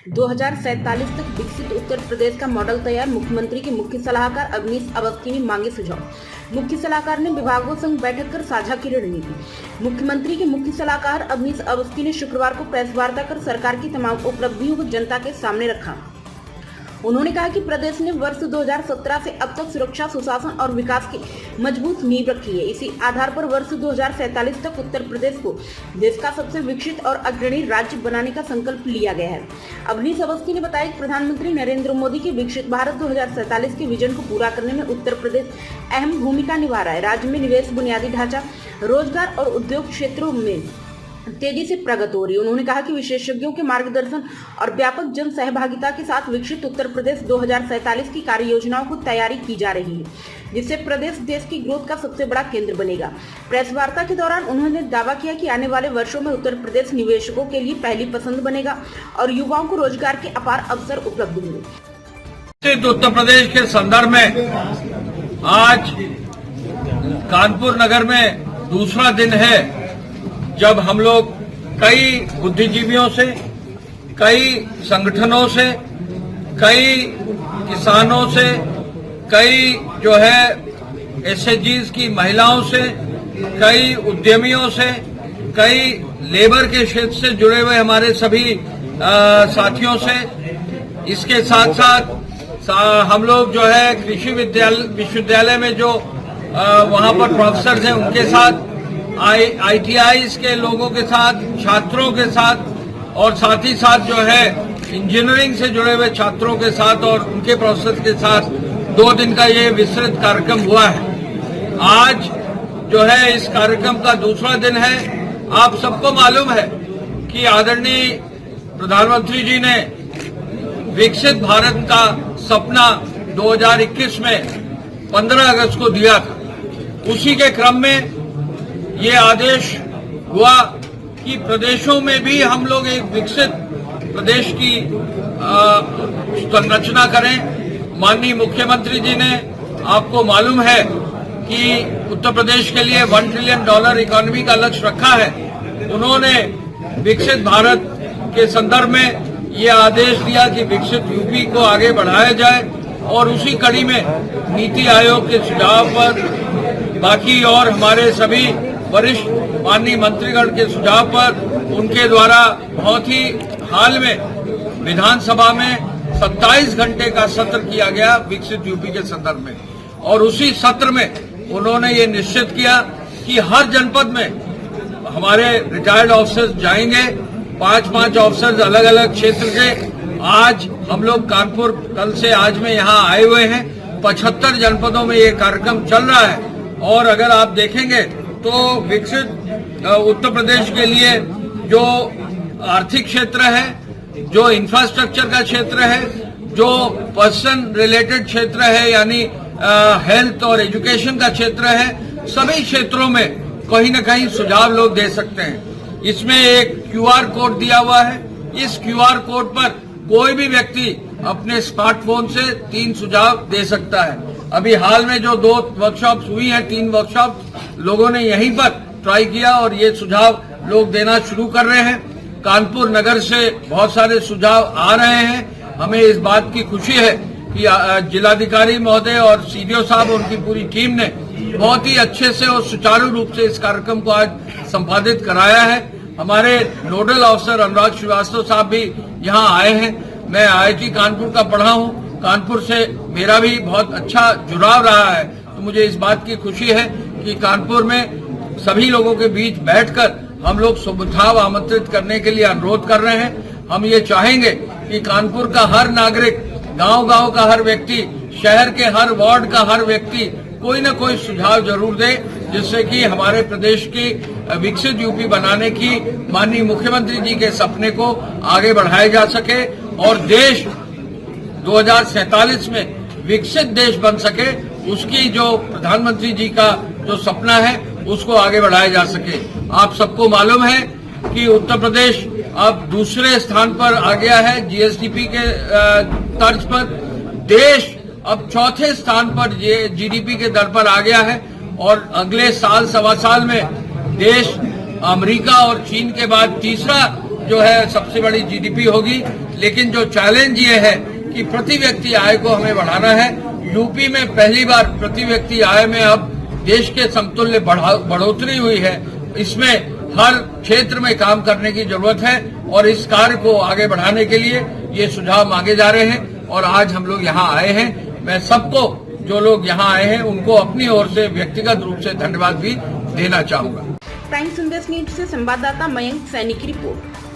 2047 तक विकसित उत्तर प्रदेश का मॉडल तैयार। मुख्यमंत्री के मुख्य सलाहकार अवनीश अवस्थी ने मांगे सुझाव। मुख्य सलाहकार ने विभागों संग बैठक कर साझा की रणनीति। मुख्यमंत्री के मुख्य सलाहकार अवनीश अवस्थी ने शुक्रवार को प्रेस वार्ता कर सरकार की तमाम उपलब्धियों को जनता के सामने रखा। उन्होंने कहा कि प्रदेश ने वर्ष 2017 से अब तक सुरक्षा, सुशासन और विकास की मजबूत नींव रखी है। इसी आधार पर वर्ष 2047 तक उत्तर प्रदेश को देश का सबसे विकसित और अग्रणी राज्य बनाने का संकल्प लिया गया है। अवनीश अवस्थी ने बताया कि प्रधानमंत्री नरेंद्र मोदी के विकसित भारत 2047 के विजन को पूरा करने में उत्तर प्रदेश अहम भूमिका निभा रहा है। राज्य में निवेश, बुनियादी ढांचा, रोजगार और उद्योग क्षेत्रों में तेजी से प्रगति हो रही है। उन्होंने कहा कि विशेषज्ञों के मार्गदर्शन और व्यापक जन सहभागिता के साथ विकसित उत्तर प्रदेश 2047 की कार्य योजनाओं को तैयारी की जा रही है, जिससे प्रदेश देश की ग्रोथ का सबसे बड़ा केंद्र बनेगा। प्रेस वार्ता के दौरान उन्होंने दावा किया कि आने वाले वर्षों में उत्तर प्रदेश निवेशकों के लिए पहली पसंद बनेगा और युवाओं को रोजगार के अपार अवसर उपलब्ध होंगे। उत्तर प्रदेश के संदर्भ में आज कानपुर नगर में दूसरा दिन है जब हम लोग कई बुद्धिजीवियों से, कई संगठनों से, कई किसानों से, कई जो है एसएचजीज की महिलाओं से, कई उद्यमियों से, कई लेबर के क्षेत्र से जुड़े हुए हमारे सभी साथियों से, इसके साथ साथ हम लोग जो है कृषि विश्वविद्यालय में जो वहां पर प्रोफेसर हैं उनके साथ, ITIs के लोगों के साथ, छात्रों के साथ और साथ ही साथ जो है इंजीनियरिंग से जुड़े हुए छात्रों के साथ और उनके प्रोफेसर के साथ 2 दिन का ये विस्तृत कार्यक्रम हुआ है। आज जो है इस कार्यक्रम का दूसरा दिन है। आप सबको मालूम है कि आदरणीय प्रधानमंत्री जी ने विकसित भारत का सपना 2021 में 15 अगस्त को दिया था। उसी के क्रम में ये आदेश हुआ कि प्रदेशों में भी हम लोग एक विकसित प्रदेश की संरचना करें। माननीय मुख्यमंत्री जी ने, आपको मालूम है कि उत्तर प्रदेश के लिए $1 ट्रिलियन इकोनॉमी का लक्ष्य रखा है। उन्होंने विकसित भारत के संदर्भ में ये आदेश दिया कि विकसित यूपी को आगे बढ़ाया जाए और उसी कड़ी में नीति आयोग के सुझाव पर, बाकी और हमारे सभी वरिष्ठ माननीय मंत्रीगण के सुझाव पर उनके द्वारा बहुत ही हाल में विधानसभा में 27 घंटे का सत्र किया गया विकसित यूपी के संदर्भ में। और उसी सत्र में उन्होंने ये निश्चित किया कि हर जनपद में हमारे रिटायर्ड ऑफिसर्स जाएंगे, 5-5 ऑफिसर्स अलग अलग क्षेत्र के। आज हम लोग कानपुर कल से आज में यहाँ आए हुए हैं। 75 जनपदों में ये कार्यक्रम चल रहा है। और अगर आप देखेंगे तो विकसित उत्तर प्रदेश के लिए जो आर्थिक क्षेत्र है, जो इंफ्रास्ट्रक्चर का क्षेत्र है, जो पर्सन रिलेटेड क्षेत्र है यानी हेल्थ और एजुकेशन का क्षेत्र है, सभी क्षेत्रों में कहीं न कहीं सुझाव लोग दे सकते हैं। इसमें एक QR कोड दिया हुआ है। इस QR कोड पर कोई भी व्यक्ति अपने स्मार्टफोन से 3 सुझाव दे सकता है। अभी हाल में जो 2 वर्कशॉप्स हुई हैं, 3 वर्कशॉप लोगों ने यहीं पर ट्राई किया और ये सुझाव लोग देना शुरू कर रहे हैं। कानपुर नगर से बहुत सारे सुझाव आ रहे हैं। हमें इस बात की खुशी है कि जिलाधिकारी महोदय और CDO साहब और उनकी पूरी टीम ने बहुत ही अच्छे से और सुचारू रूप से इस कार्यक्रम को आज संपादित कराया है। हमारे नोडल ऑफिसर अनुराग श्रीवास्तव साहब भी यहाँ आए हैं। मैं IIT कानपुर का पढ़ा हूँ। कानपुर से मेरा भी बहुत अच्छा जुड़ाव रहा है, तो मुझे इस बात की खुशी है कि कानपुर में सभी लोगों के बीच बैठकर हम लोग सुझाव आमंत्रित करने के लिए अनुरोध कर रहे हैं। हम ये चाहेंगे कि कानपुर का हर नागरिक, गांव-गांव का हर व्यक्ति, शहर के हर वार्ड का हर व्यक्ति कोई न कोई सुझाव जरूर दे, जिससे कि हमारे प्रदेश की विकसित यूपी बनाने की माननीय मुख्यमंत्री जी के सपने को आगे बढ़ाया जा सके और देश 2047 में विकसित देश बन सके। उसकी जो प्रधानमंत्री जी का जो सपना है उसको आगे बढ़ाया जा सके। आप सबको मालूम है कि उत्तर प्रदेश अब दूसरे स्थान पर आ गया है GSDP के तर्ज पर। देश अब चौथे स्थान पर GDP के दर पर आ गया है और अगले साल, सवा साल में देश अमेरिका और चीन के बाद तीसरा जो है सबसे बड़ी GDP होगी। लेकिन जो चैलेंज ये है कि प्रति व्यक्ति आय को हमें बढ़ाना है। यूपी में पहली बार प्रति व्यक्ति आय में अब देश के समतुल्य बढ़ोतरी हुई है। इसमें हर क्षेत्र में काम करने की जरूरत है और इस कार्य को आगे बढ़ाने के लिए ये सुझाव मांगे जा रहे हैं और आज हम लोग यहाँ आए हैं। मैं सबको जो लोग यहाँ आए हैं उनको अपनी ओर से व्यक्तिगत रूप से धन्यवाद भी देना चाहूंगा। प्राइम संदेश न्यूज से संवाददाता मयंक सैनी की रिपोर्ट।